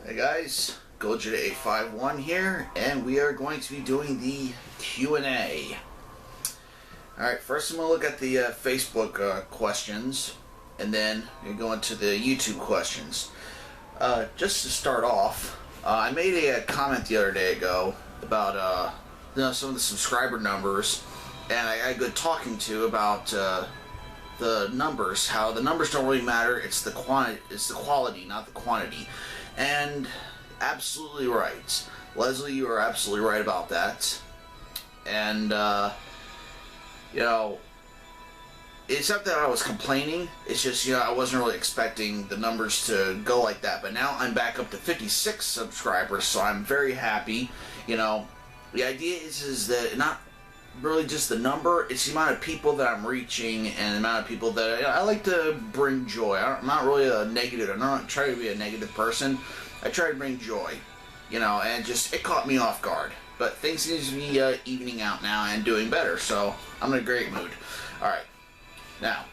Hey guys, Gojira851 here, and we are going to be doing the Q&A. Alright, first I'm going to look at the Facebook questions, and then we're going to go into the YouTube questions. Just to start off, I made a comment the other day ago about some of the subscriber numbers, and I got a good talking to about the numbers, how the numbers don't really matter, it's the quality, not the quantity. And absolutely right. Leslie, you are absolutely right about that. And it's not that I was complaining, it's just, I wasn't really expecting the numbers to go like that. But now I'm back up to 56 subscribers, so I'm very happy. The idea is that not really just the number, it's the amount of people that I'm reaching and the amount of people that I like to bring joy. I'm not really a negative, I'm not trying to be a negative person. I try to bring joy, and just, it caught me off guard. But things seem to be evening out now and doing better, so I'm in a great mood. Alright, now,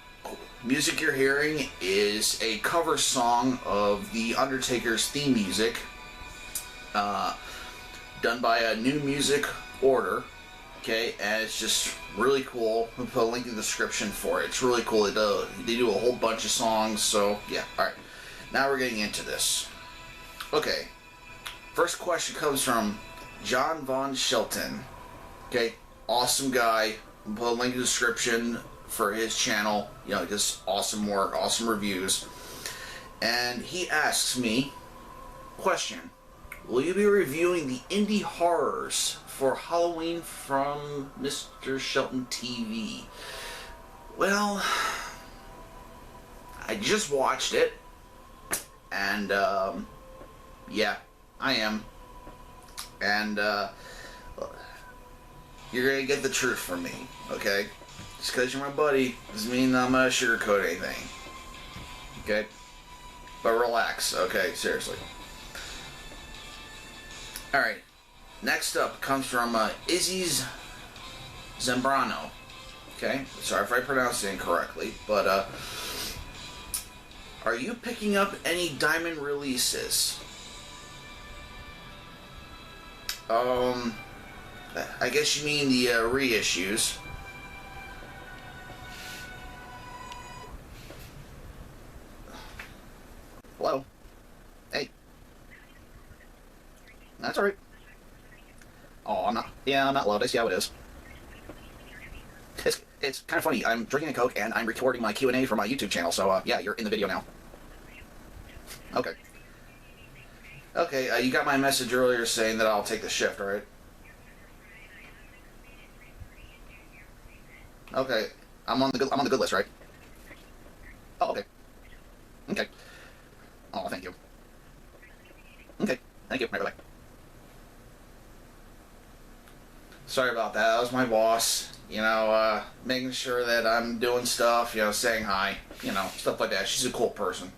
music you're hearing is a cover song of The Undertaker's theme music, done by a New Music Order. Okay, and it's just really cool. I'll put a link in the description for it. It's really cool. They do a whole bunch of songs, so yeah. Alright, now we're getting into this. Okay, first question comes from John Von Shelton. Okay, awesome guy. I'll put a link in the description for his channel. Just awesome work, awesome reviews. And he asks me, question, will you be reviewing the indie horrors for Halloween from Mr. Shelton TV? Well, I just watched it, and yeah, I am. And you're gonna get the truth from me, okay? Just because you're my buddy doesn't mean I'm gonna sugarcoat anything, okay? But relax, okay? Seriously. Alright, next up comes from Izzy Zambrano. Okay, sorry if I pronounced it incorrectly, but are you picking up any Diamond releases? I guess you mean the reissues. Hello? Hey. That's alright. Oh, I'm not. Yeah, I'm not loud. I see how it is. It's kind of funny. I'm drinking a Coke and I'm recording my Q&A for my YouTube channel. So yeah, you're in the video now. Okay. Okay. You got my message earlier saying that I'll take the shift, right? Okay. I'm on the good list, right? Oh, okay. Okay. Oh, thank you. Okay. Thank you. Right, bye. Sorry about that. That was my boss. Making sure that I'm doing stuff, saying hi, stuff like that. She's a cool person.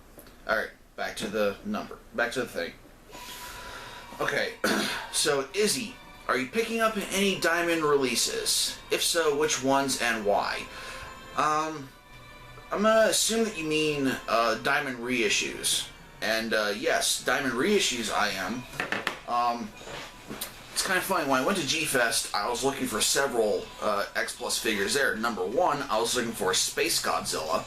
Alright, back to the number. Back to the thing. Okay, so Izzy, are you picking up any Diamond releases? If so, which ones and why? I'm gonna assume that you mean Diamond reissues. And yes, Diamond reissues I am. It's kind of funny, when I went to G-Fest, I was looking for several X Plus figures there. Number one, I was looking for Space Godzilla.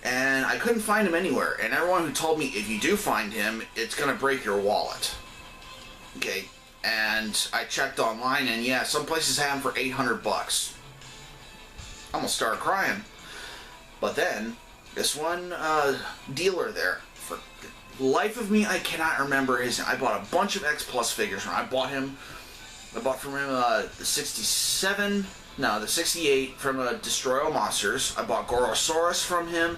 And I couldn't find him anywhere. And everyone who told me, if you do find him, it's going to break your wallet. Okay, and I checked online, and yeah, some places have him for 800 bucks. I almost started crying. But then, this one dealer there, for life of me, I cannot remember his name. I bought a bunch of X Plus figures from him. I bought from him the 67, no, the 68 from Destroy All Monsters. I bought Gorosaurus from him.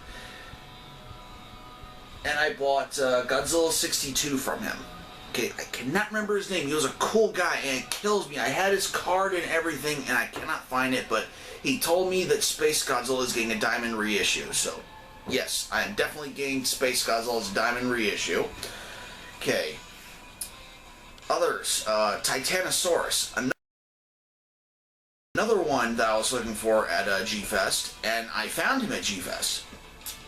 And I bought Godzilla 62 from him. Okay, I cannot remember his name. He was a cool guy, and it kills me. I had his card and everything, and I cannot find it, but he told me that Space Godzilla is getting a Diamond reissue, so yes, I am definitely getting Space Godzilla's Diamond reissue. Okay. Others, Titanosaurus. Another one that I was looking for at G-Fest, and I found him at G-Fest.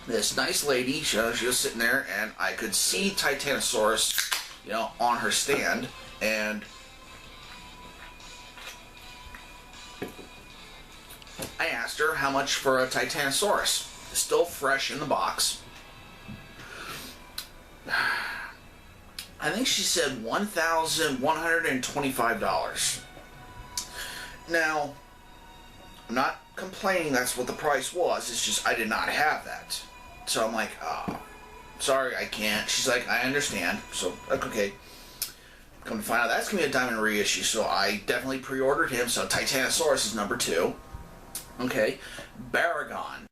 this nice lady, she was sitting there, and I could see Titanosaurus, on her stand, and I asked her how much for a Titanosaurus. Still fresh in the box. I think she said $1,125. Now, I'm not complaining that's what the price was. It's just I did not have that. So I'm like, sorry, I can't. She's like, I understand. So, okay. Come to find out, that's going to be a Diamond reissue. So I definitely pre-ordered him. So Titanosaurus is number 2. Okay. Baragon.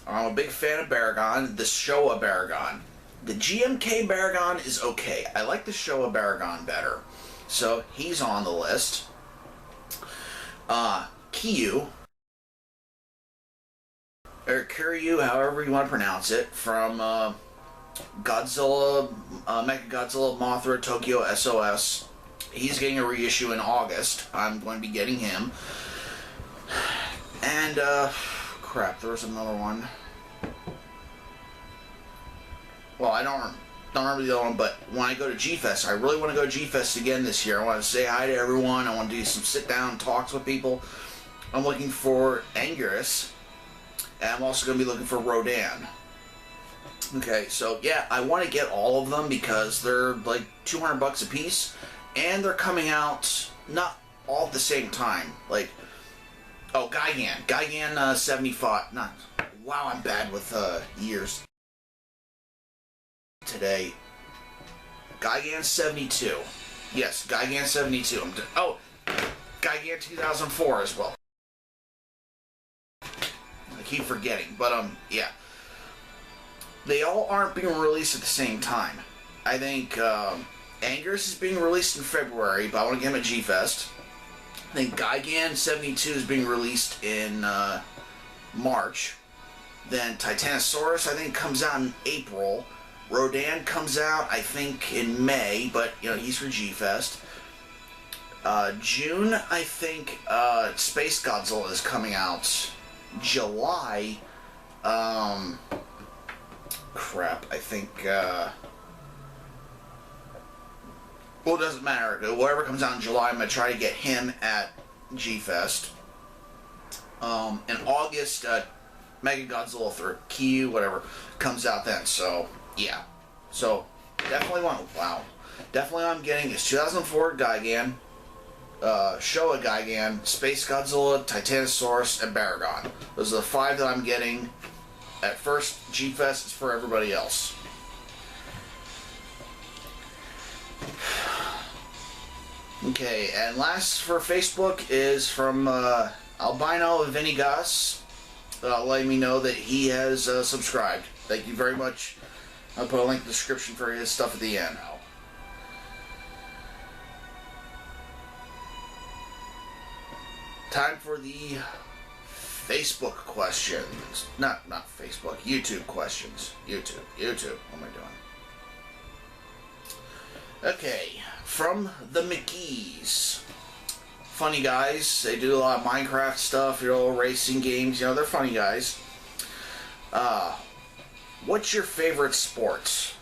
I'm a big fan of Baragon. The Showa Baragon. The GMK Baragon is okay. I like the Showa Baragon better. So he's on the list. Kiryu, or Kiryu, however you want to pronounce it, from Godzilla, Mechagodzilla Mothra Tokyo SOS. He's getting a reissue in August. I'm going to be getting him. And, crap, there was another one. Well, I don't remember the other one, but when I go to G-Fest, I really want to go to G-Fest again this year. I want to say hi to everyone. I want to do some sit-down talks with people. I'm looking for Anguirus, and I'm also going to be looking for Rodan. Okay, so yeah, I want to get all of them because they're like $200 a piece, and they're coming out not all at the same time. Like, oh, Gigan 75. Wow, I'm bad with years. Today, Gigan 72. Yes, Gigan 72. Gigan 2004 as well. I keep forgetting, but yeah. They all aren't being released at the same time. I think Anguirus is being released in February, but I want to get him at G-Fest. I think Gigan 72 is being released in March. Then Titanosaurus, I think, comes out in April. Rodan comes out, I think, in May, but, he's for G-Fest. June, I think, Space Godzilla is coming out. July, crap, I think, well, it doesn't matter. Whatever comes out in July, I'm going to try to get him at G-Fest. In August, Mechagodzilla for Kiryu, whatever, comes out then, so... Yeah, so definitely I'm getting is 2004 Gigan, Showa Gigan, Space Godzilla, Titanosaurus, and Baragon. Those are the 5 that I'm getting. At first, G-Fest is for everybody else. Okay, and last for Facebook is from Albino Vinigas, letting me know that he has subscribed. Thank you very much. I'll put a link in the description for his stuff at the end. Time for the Facebook questions. Not Facebook, YouTube questions. YouTube. What am I doing? Okay, from the McGees. Funny guys. They do a lot of Minecraft stuff, racing games. They're funny guys. What's your favorite sports?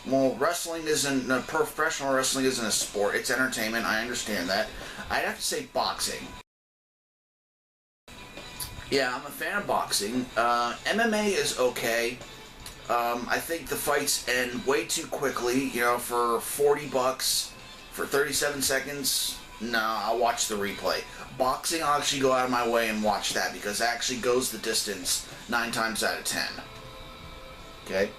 Well, wrestling isn't, professional wrestling isn't a sport. It's entertainment. I understand that. I'd have to say boxing. Yeah, I'm a fan of boxing. MMA is okay. I think the fights end way too quickly. For $40 for 37 seconds. Nah, I'll watch the replay. Boxing, I'll actually go out of my way and watch that because it actually goes the distance 9 times out of 10. Okay?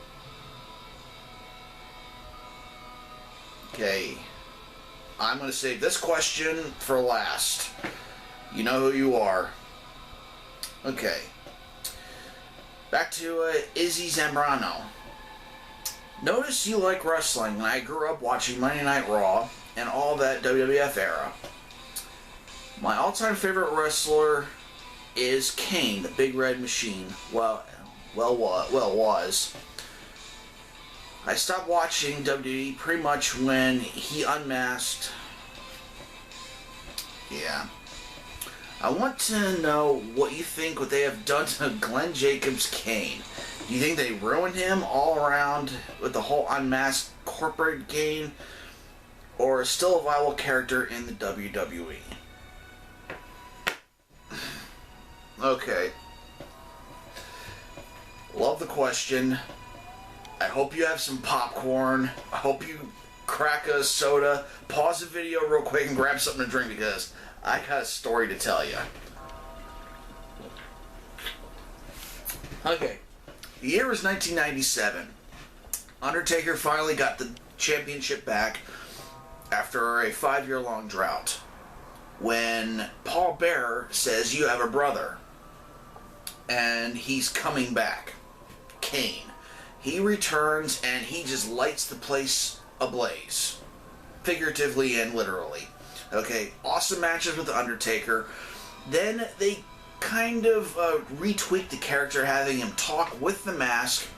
Okay. I'm going to save this question for last. You know who you are. Okay. Back to Izzy Zambrano. Notice you like wrestling, and I grew up watching Monday Night Raw and all that WWF era. My all-time favorite wrestler is Kane, the Big Red Machine. Was. I stopped watching WWE pretty much when he unmasked. Yeah. I want to know what you think what they have done to Glenn Jacobs Kane. Do you think they ruined him all around with the whole unmasked corporate Kane, or still a viable character in the WWE? Okay. Love the question. I hope you have some popcorn. I hope you crack a soda. Pause the video real quick and grab something to drink because I got a story to tell you. Okay. The year was 1997. Undertaker finally got the championship back after a 5-year-long drought. When Paul Bearer says, "You have a brother," and he's coming back, Kane. He returns and he just lights the place ablaze, figuratively and literally. Okay, awesome matches with the Undertaker. Then they kind of retweaked the character, having him talk with the mask,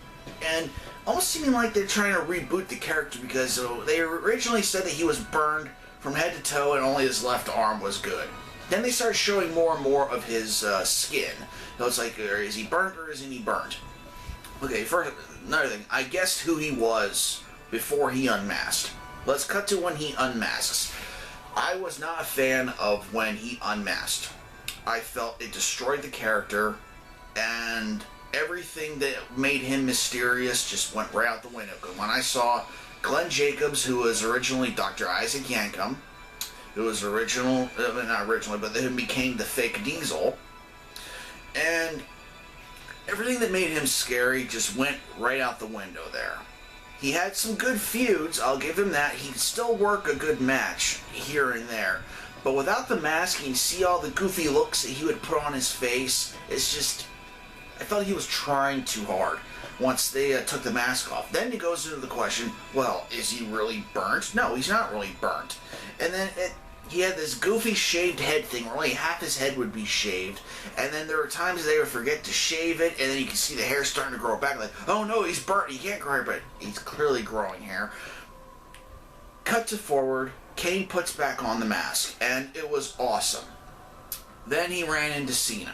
and almost seeming like they're trying to reboot the character because they originally said that he was burned from head to toe and only his left arm was good. Then they started showing more and more of his skin. So it's like, is he burnt or isn't he burnt? Okay, first, another thing. I guessed who he was before he unmasked. Let's cut to when he unmasks. I was not a fan of when he unmasked. I felt it destroyed the character, and everything that made him mysterious just went right out the window. When I saw Glenn Jacobs, who was originally Dr. Isaac Yankem, who was not originally, but then became the fake Diesel, and everything that made him scary just went right out the window there. He had some good feuds, I'll give him that. He'd still work a good match here and there. But without the mask, you see all the goofy looks that he would put on his face. It's just, I felt he was trying too hard once they took the mask off. Then he goes into the question, well, is he really burnt? No, he's not really burnt. And then he had this goofy shaved head thing where only half his head would be shaved. And then there were times they would forget to shave it, and then you can see the hair starting to grow back. Like, oh no, he's burnt. He can't grow hair, but he's clearly growing hair. Cut to forward. Kane puts back on the mask, and it was awesome. Then he ran into Cena.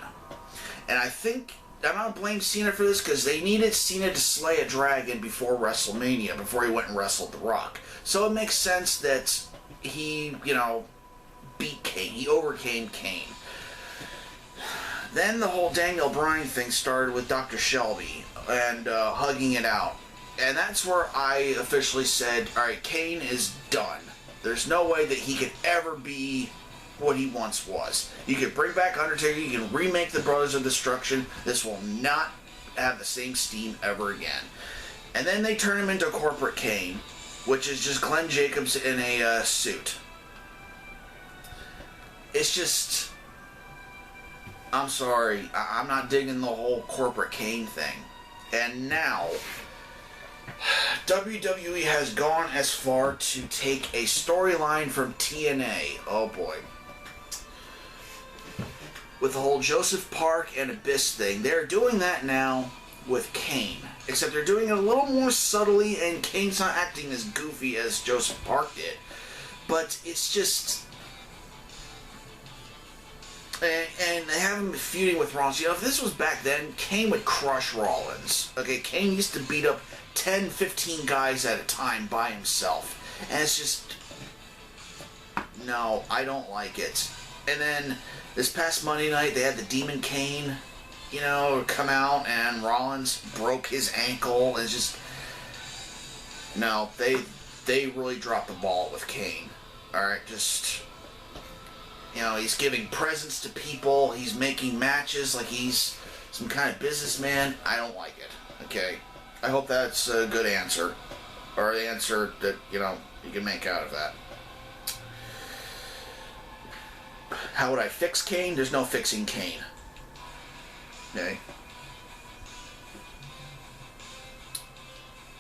And I think, I don't blame Cena for this, because they needed Cena to slay a dragon before WrestleMania, before he went and wrestled The Rock. So it makes sense that he, beat Kane. He overcame Kane. Then the whole Daniel Bryan thing started with Dr. Shelby and hugging it out. And that's where I officially said, alright, Kane is done. There's no way that he could ever be what he once was. You could bring back Undertaker, you can remake the Brothers of Destruction. This will not have the same steam ever again. And then they turn him into Corporate Kane, which is just Glenn Jacobs in a suit. It's just, I'm sorry, I'm not digging the whole Corporate Kane thing. And now, WWE has gone as far to take a storyline from TNA. Oh boy. With the whole Joseph Park and Abyss thing, they're doing that now with Kane. Except they're doing it a little more subtly, and Kane's not acting as goofy as Joseph Park did. But it's just, and they have him feuding with Rollins. If this was back then, Kane would crush Rollins. Okay, Kane used to beat up 10, 15 guys at a time by himself. And it's just, no, I don't like it. And then this past Monday night, they had the Demon Kane, come out, and Rollins broke his ankle. It's just, no, they really dropped the ball with Kane. Alright, just, he's giving presents to people. He's making matches like he's some kind of businessman. I don't like it. Okay? I hope that's a good answer. Or the answer that, you can make out of that. How would I fix Kane? There's no fixing Kane. Okay?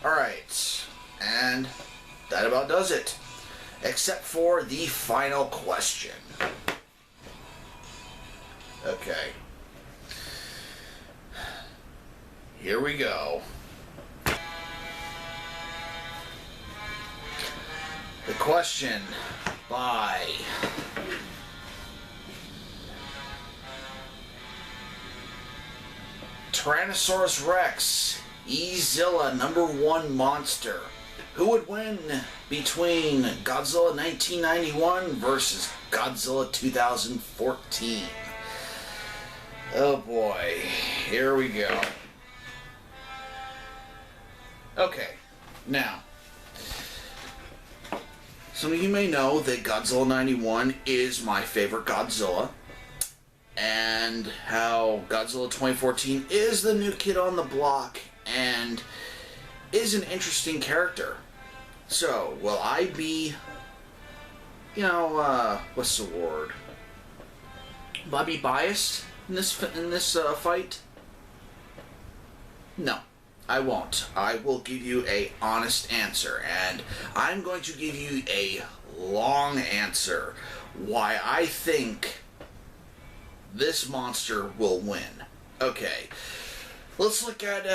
Alright. And that about does it. Except for the final question. Okay. Here we go. The question by Tyrannosaurus Rex, Ezilla, #1 monster. Who would win between Godzilla 1991 versus Godzilla 2014? Oh boy, here we go. Okay, now, some of you may know that Godzilla 91 is my favorite Godzilla, and how Godzilla 2014 is the new kid on the block and is an interesting character. So, will I be, what's the word? Will I be biased in this fight? No, I won't. I will give you a honest answer, and I'm going to give you a long answer why I think this monster will win. Okay, let's look at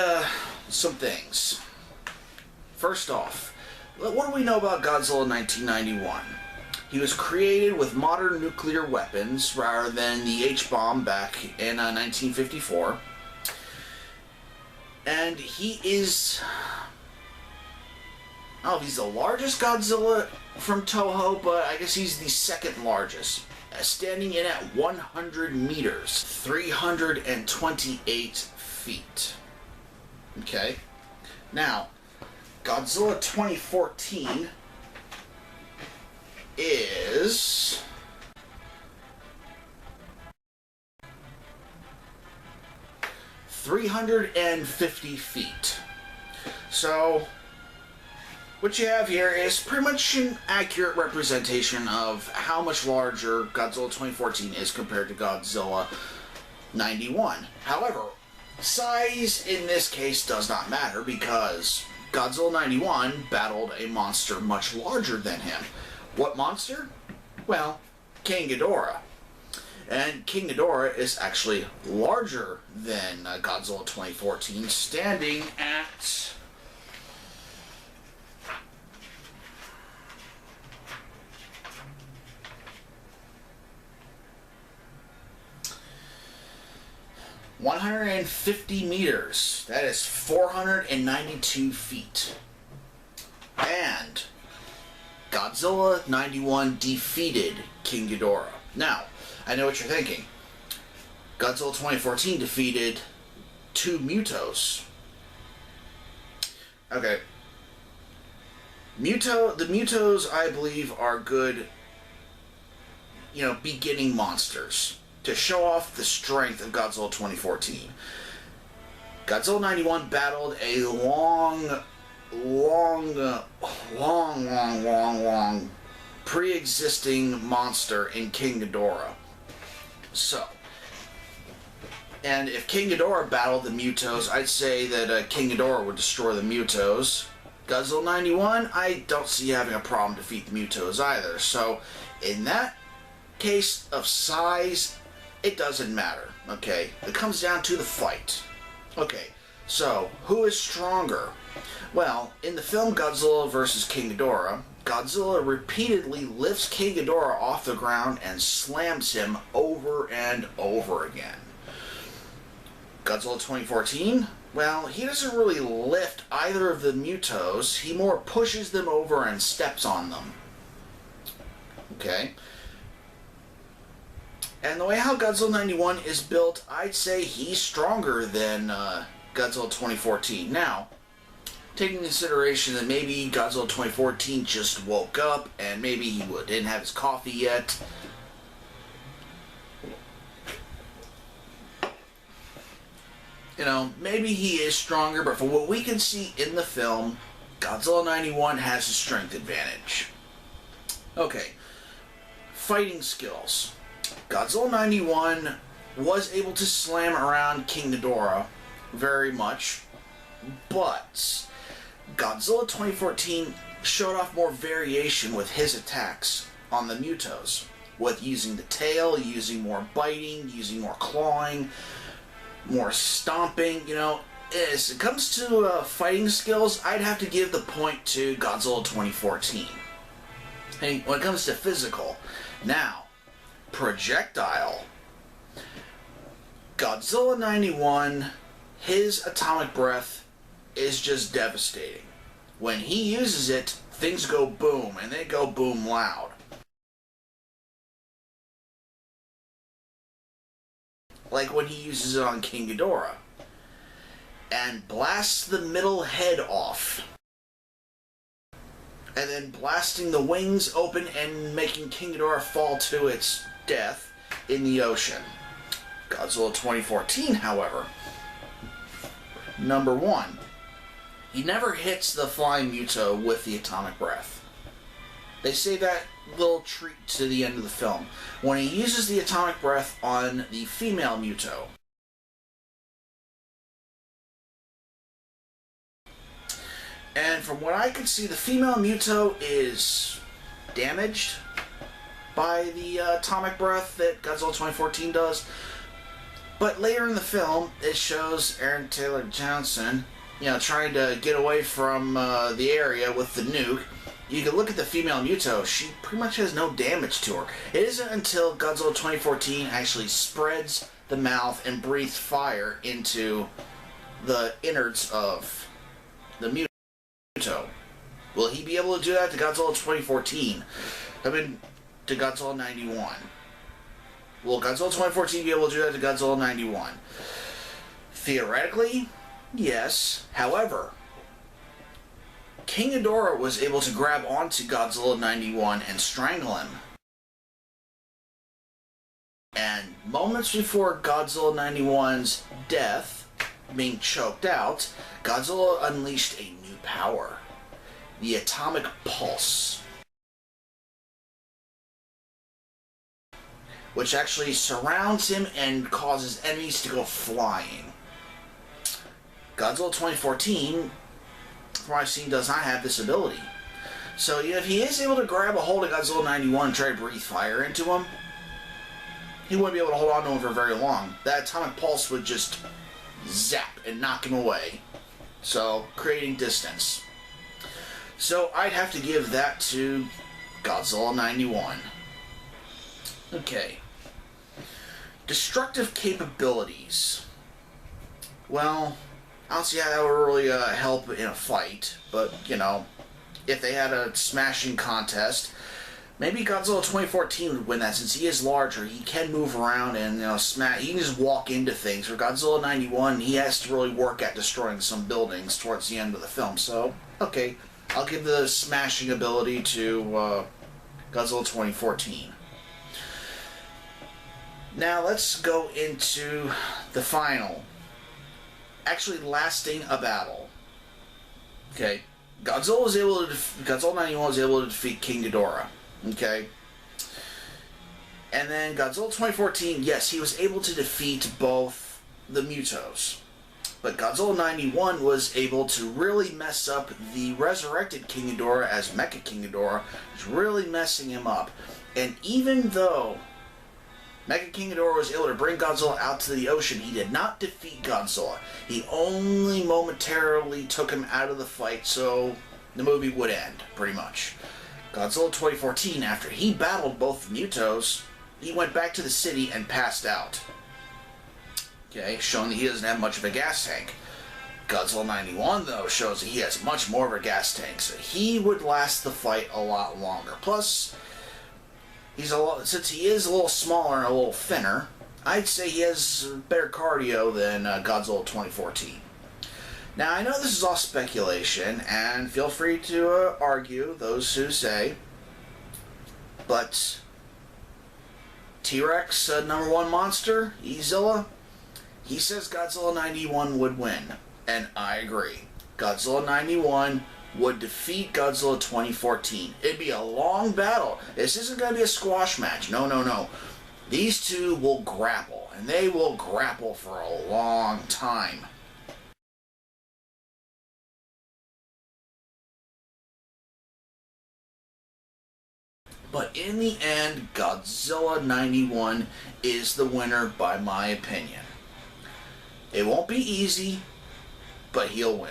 some things. First off, what do we know about Godzilla 1991? He was created with modern nuclear weapons rather than the H-bomb back in 1954. And he is... I don't know if he's the largest Godzilla from Toho, but I guess he's the second largest. Standing in at 100 meters, 328 feet. Okay? Now, Godzilla 2014 is 350 feet. So, what you have here is pretty much an accurate representation of how much larger Godzilla 2014 is compared to Godzilla 91. However, size in this case does not matter because Godzilla 91 battled a monster much larger than him. What monster? Well, King Ghidorah. And King Ghidorah is actually larger than Godzilla 2014, standing at 150 meters. That is 492 feet. And Godzilla 91 defeated King Ghidorah. Now, I know what you're thinking. Godzilla 2014 defeated 2 Mutos. Okay. The Mutos, I believe, are good, beginning monsters to show off the strength of Godzilla 2014. Godzilla 91 battled a long pre-existing monster in King Ghidorah. So, and if King Ghidorah battled the Mutos, I'd say that King Ghidorah would destroy the Mutos. Godzilla 91, I don't see having a problem defeat the Mutos either. So, in that case of size, it doesn't matter, okay? It comes down to the fight. Okay, so, who is stronger? Well, in the film Godzilla vs. King Ghidorah, Godzilla repeatedly lifts King Ghidorah off the ground and slams him over and over again. Godzilla 2014, well, he doesn't really lift either of the Mutos. He more pushes them over and steps on them. Okay? And the way how Godzilla 91 is built, I'd say he's stronger than Godzilla 2014. Now, taking into consideration that maybe Godzilla 2014 just woke up and maybe he didn't have his coffee yet. Maybe he is stronger, but from what we can see in the film, Godzilla 91 has a strength advantage. Okay, fighting skills. Godzilla 91 was able to slam around King Ghidorah very much, but Godzilla 2014 showed off more variation with his attacks on the Mutos, with using the tail, using more biting, using more clawing, more stomping. As it comes to fighting skills, I'd have to give the point to Godzilla 2014. Hey, when it comes to physical, now, projectile. Godzilla 91, his atomic breath is just devastating. When he uses it, things go boom, and they go boom loud. Like when he uses it on King Ghidorah and blasts the middle head off, and then blasting the wings open and making King Ghidorah fall to its death in the ocean. Godzilla 2014, however, number one, he never hits the flying Muto with the atomic breath. They say that little treat to the end of the film. When he uses the atomic breath on the female Muto, and from what I can see, the female Muto is damaged by the atomic breath that Godzilla 2014 does. But later in the film, it shows Aaron Taylor Johnson, trying to get away from the area with the nuke. You can look at the female Muto, she pretty much has no damage to her. It isn't until Godzilla 2014 actually spreads the mouth and breathes fire into the innards of the Muto. Will he be able to do that to Godzilla 2014? To Godzilla 91. Will Godzilla 2014 be able to do that to Godzilla 91? Theoretically, yes. However, King Ghidorah was able to grab onto Godzilla 91 and strangle him. And moments before Godzilla 91's death, being choked out, Godzilla unleashed a new power. The Atomic Pulse. Which actually surrounds him and causes enemies to go flying. Godzilla 2014, from what I've seen, does not have this ability. So if he is able to grab a hold of Godzilla 91 and try to breathe fire into him, he wouldn't be able to hold on to him for very long. That atomic pulse would just zap and knock him away. So, creating distance. So I'd have to give that to Godzilla 91. Okay. Destructive capabilities. Well, I don't see how that would really help in a fight, but, if they had a smashing contest, maybe Godzilla 2014 would win that, since he is larger, he can move around and, smash, he can just walk into things. For Godzilla 91, he has to really work at destroying some buildings towards the end of the film, so, okay, I'll give the smashing ability to Godzilla 2014. Now let's go into the final. Actually lasting a battle. Okay. Godzilla 91 was able to defeat King Ghidorah. Okay. And then Godzilla 2014, yes, he was able to defeat both the Mutos. But Godzilla 91 was able to really mess up the resurrected King Ghidorah as Mecha King Ghidorah, was really messing him up. And even though Mecha King Ghidorah was able to bring Godzilla out to the ocean, he did not defeat Godzilla. He only momentarily took him out of the fight, so the movie would end, pretty much. Godzilla 2014, after he battled both the Mutos, he went back to the city and passed out. Okay, showing that he doesn't have much of a gas tank. Godzilla 91, though, shows that he has much more of a gas tank, so he would last the fight a lot longer. Plus, since he is a little smaller and a little thinner, I'd say he has better cardio than Godzilla 2014. Now, I know this is all speculation, and feel free to argue, those who say, but T-Rex, #1 monster, Ezilla, he says Godzilla 91 would win, and I agree. Godzilla 91 would defeat Godzilla 2014. It'd be a long battle. This isn't going to be a squash match. No, no, no. These two will grapple, and they will grapple for a long time. But in the end, Godzilla 91 is the winner by my opinion. It won't be easy, but he'll win.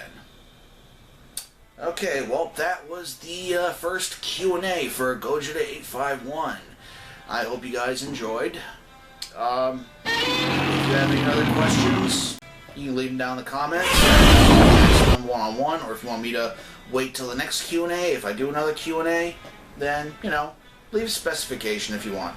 Okay, well, that was the first Q&A for Gojira 851. I hope you guys enjoyed. If you have any other questions, you can leave them down in the comments. Ask them one-on-one, or if you want me to wait till the next Q&A, if I do another Q&A, then, you know, leave a specification if you want.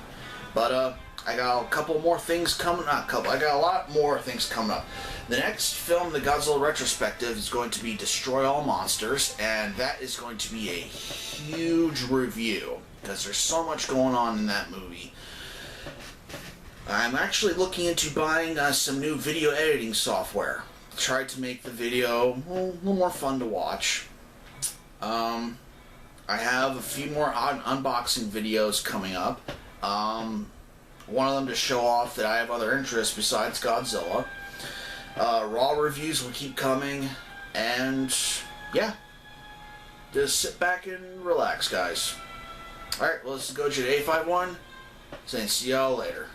But, I got a couple more things coming, I got a lot more things coming up. The next film, the Godzilla retrospective, is going to be Destroy All Monsters, and that is going to be a huge review, because there's so much going on in that movie. I'm actually looking into buying some new video editing software. Try to make the video a little more fun to watch. I have a few more unboxing videos coming up. One of them to show off that I have other interests besides Godzilla. Raw reviews will keep coming, and yeah, just sit back and relax, guys. Alright, well, this is Gojira851, saying see y'all later.